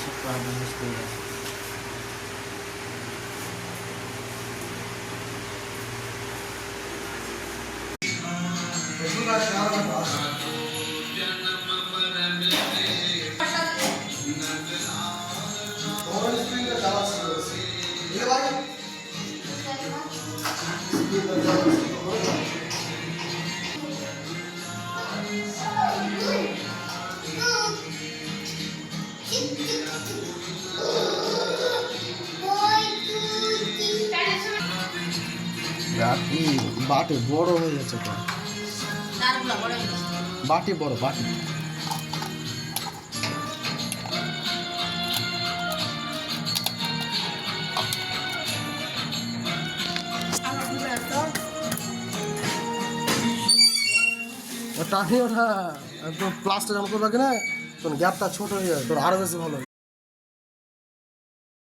সব করার মিস্ত্রি আছে। বাটি বড় হয়ে গেছে তো, বাটি বড় বাটি। টানি ওঠা একদম প্লাস্টার যখন করবে কিনা তোর গ্যাপটা ছোট হয়ে যাবে, তোর আরো বেশি ভালো।